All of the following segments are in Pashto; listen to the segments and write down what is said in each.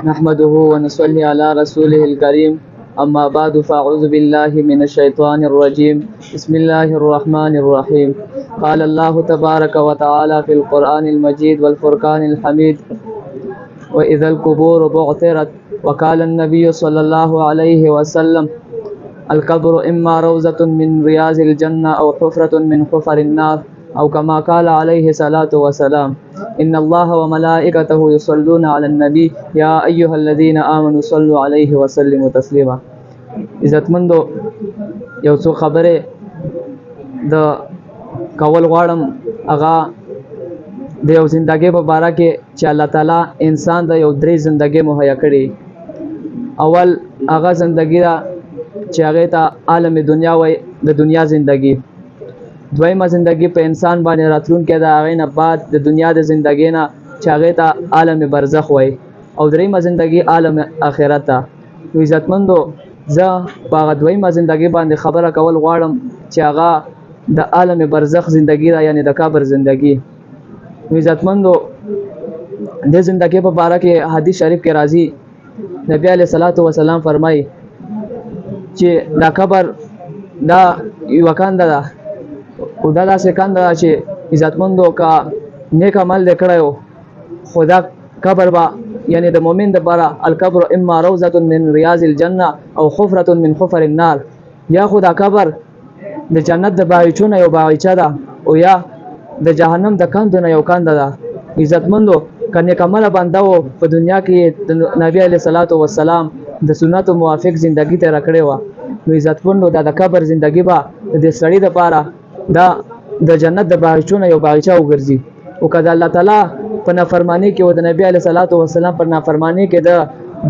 نحمده ونصلي على رسوله الكريم أما بعد فأعوذ بالله من الشيطان الرجيم بسم الله الرحمن الرحيم قال الله تبارك وتعالى في القرآن المجيد والفرقان الحميد وإذا القبور بعثرت وقال النبي صلى الله عليه وسلم القبر إما روضة من رياض الجنة أو حفرة من حفر النار أو كما قال عليه الصلاة والسلام إن الله وملائكته يصلون على النبي يا أيها الذين آمنوا صلوا عليه وسلموا تسليما. عزتمندو یو څو خبره د کول غواړم هغه د یو زندګۍ په باره کې چې الله تعالی انسان د یو درې زندګۍ مهیا کړي. اول هغه زندګۍ ده چې هغه ته عالم دنیا وای د دنیا زندګۍ. دویمه زندگی په انسان باندې راتلونکې ده هغې نه بعد د دنیا د زندګۍ نه چې هغې ته عالم برزخ وای. او دریمه زندگی عالم آخرت ده. نو عزتمندو زه په هغه دویمه زندگی باندې خبره کول غواړم چې هغه د عالم برزخ زندگی ده، یعنی د قبر زندگی. نو عزتمندو د زندگی په باره کې حدیث شریف کې راځي، نبی علیه الصلاة والسلام فرمایي چې دا قبر دا یوه کنده ده او دا داسې کنده ده چې عزتمندو که نیک عمل دې کړی و خو دا قبر به یعنی د مؤمن دپاره القبر اما روضة من ریاض الجنه او حفرة من حفر النار، یا خو دا قبر د جنت د باغچو نه یو باغچه ده او یا د جهنم د کندو نه یو کنده ده. عزتمندو که نیک عمله بنده و په دنیا کې د نبی علیه الصلاة والسلام د سنتو موافق زندگی تېره کړې وه، نو عزتمندو دا د قبر زندگی به د دې سړي دپاره دا د جنت د باغچو نه یو باغچه وګرځي. او که د الله تعالی په نافرمانۍ کې او د نبی علیه الصلاة والسلام په نافرمانۍ کې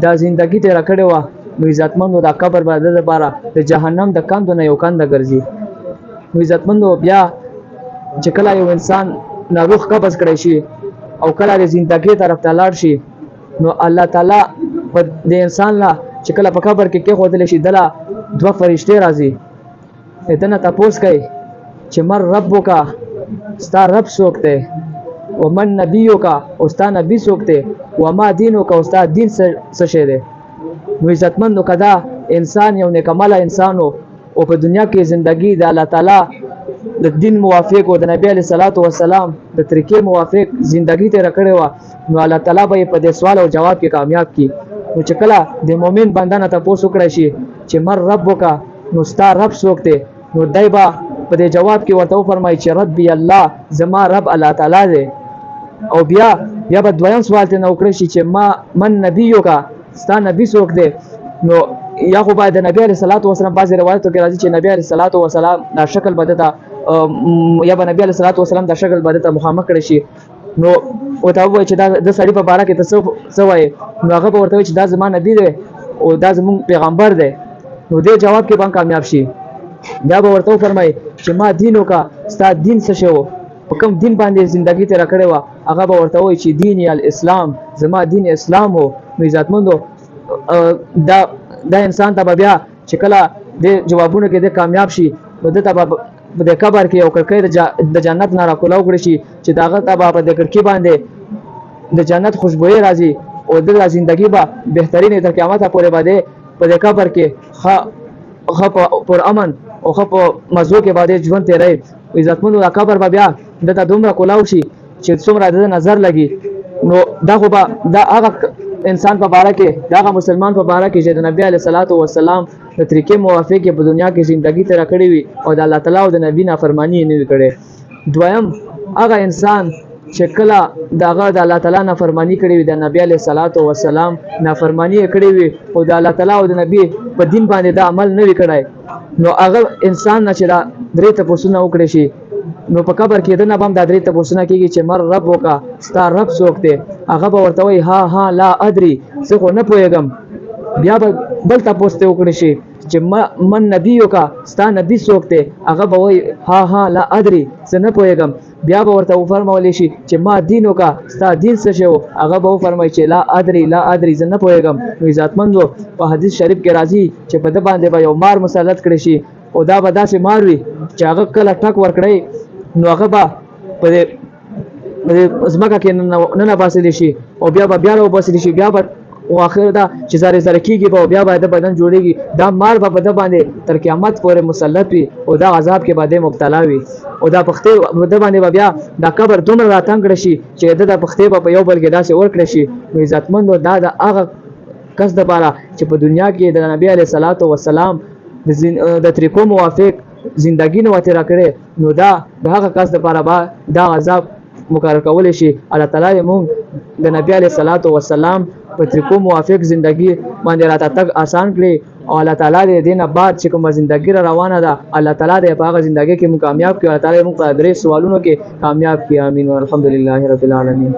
دا زندگی تېره کړې وه، نو عزتمندو دا قبر به د دپاره د جهنم د کندو نه یو کنده ګرځي. نو عزتمندو بیا چې کله یو انسان ناروغ قبض کړی شي او کله د زندګۍ طرف ته لاړ شي، نو الله تعالی په د انسان لا چې کله په قبر کې کېښودلی شي دله دوه فرشتې راځي، دنه تپوس کوي چې من ربک، ستا رب څوک دی، ومن نبیک، او ستا نبی څوک دی، وما دینک، او ستا دین څه شی دی. نو عزتمندو که دا انسان یو نیک عمله انسان و او په دنیا کې زندگی د الله تعالی د دین موافق او د نبی علیه الصلاة والسلام د طریقې موافق زندگی تېره کړې وه، نو الله تعالی به یې په دې سوال او جواب کې کامیاب کړي. نو چې کله د مؤمن بنده نه تپوس وکړی شي چې من ربک، نو ستا رب څوک دی، نو دی به په دې جواب کې ورته وفرمایي چې ربي الله، زما رب الله تعالی دی. او بیا به دویم سوال ته نه وکړی شي چې من نبیک، ستا نبی څوک دی، نو یا خو باید د نبی علیه الصلاة والسلام بعضې روایتو کې راځي چې نبی علیه الصلاة والسلام دا شکل به دته یا به نبی علیه الصلاة والسلام دا شکل به دته مخامخ کړی شي، نو ورته ووایي چې دا د سړي په باره کې ته څه وایې، نو هغه به ورته وایي چې دا زما نبی دی او دا زموږ پیغمبر دی. نو دې جواب کې به هم کامیاب شي. بیا به ورته وفرمایي چې ما دین وکړه، ستا دین څه شی و، په کوم دین باندې زندگی تېره کړې وه، هغه به ورته وایي چې دین الاسلام، زما دین اسلام و. نو عزتمندو دا انسان ته به بیا چې کله د جوابونو کې د کامیاب شي، نو دته به د قبر کې یو کړکۍ د جنت نه راکولاو کړی شي چې د هغه ته به په دې کړکۍ باندې د جنت خوشبویي راځي او د زندګي به بهترینې تر قیامته پورې به په دې قبر کې ښه پر امن او ښه په مزو کې به ژوند تېروي. عزتمندو دا قبر به بیا دته دومره کولاو شي چې څومره د نظر لګي، نو دا خو به دا هغه انسان په باره کې د هغه مسلمان په باره کې چې د نبی علیه الصلاة والسلام د طریقې موافق په دنیا کې زندگی تېره کړې وي او د الله تعالی او د نبي نافرماني یې نه وي کړې. دویم هغه انسان چې کله د هغه د الله تعالی نافرماني کړې وي، د نبی علیه الصلاة والسلام نافرماني یې کړې وي او د الله تعالی او د نبي په دین باندې دا عمل نه وي کړی، نو هغه انسان نه چې دا درې تپوسونه وکړی شي، نو په قبر کې دنه به هم دا درې تپوسونه کېږي چې من ربک، ستا رب څوک دی، هغه به ورته وایي ها لا ادري، زه خو نه پوهېږم. بیا به بل تپوس ته وکړی شي چې من نبیک، ستا نبی څوک دی، هغه به وایي ها لا ادري، زه نه پوهېږم. بیا به ورته وفرمولی شي چې ما دینک، ستا دین څه شی و، هغه به وفرمایي چې لا ادري، زه نه پوهېږم. نو عزتمندو په حدیث شریف کې راځي چې په ده باندې به یو مار مسلط کړی شي او دا به داسې مار وي چې هغه کله ټک ورکړی، نو هغه به په ځمکه کې ننباسلی شي او بیا به بیا راوباسلی شي، بیا به او اخر دا چې زره زره کیږي په بیا باید بدن جوړیږي دا مار په بده باندې تر قیامت پورې مسلط وي او دا عذاب کې باندې مبتلا وي او دا پخته بده باندې بیا دا قبر دومره راتنګ شي چې دا پخته په یو بل کې داسې ور کړی شي نو عزتمند دا د هغه کس د بارا چې په دنیا کې د نبی علیه الصلاۃ والسلام د طریقو موافق زندگی نو تیر کړي نو دا د هغه کس د لپاره دا عذاب مقرر کول شي الله تعالی موږ د نبی علیه الصلاۃ والسلام په طریقو موافق زندگی باندې راته تک آسان کړي او الله تعالی دې دینه بعد چې کوم زندگی روانه ده الله تعالی دې په هغه زندگی کې موږ کامیاب کړي الله تعالی موږ په درې سوالونو کې کامیاب کړي امين والحمدلله رب العالمین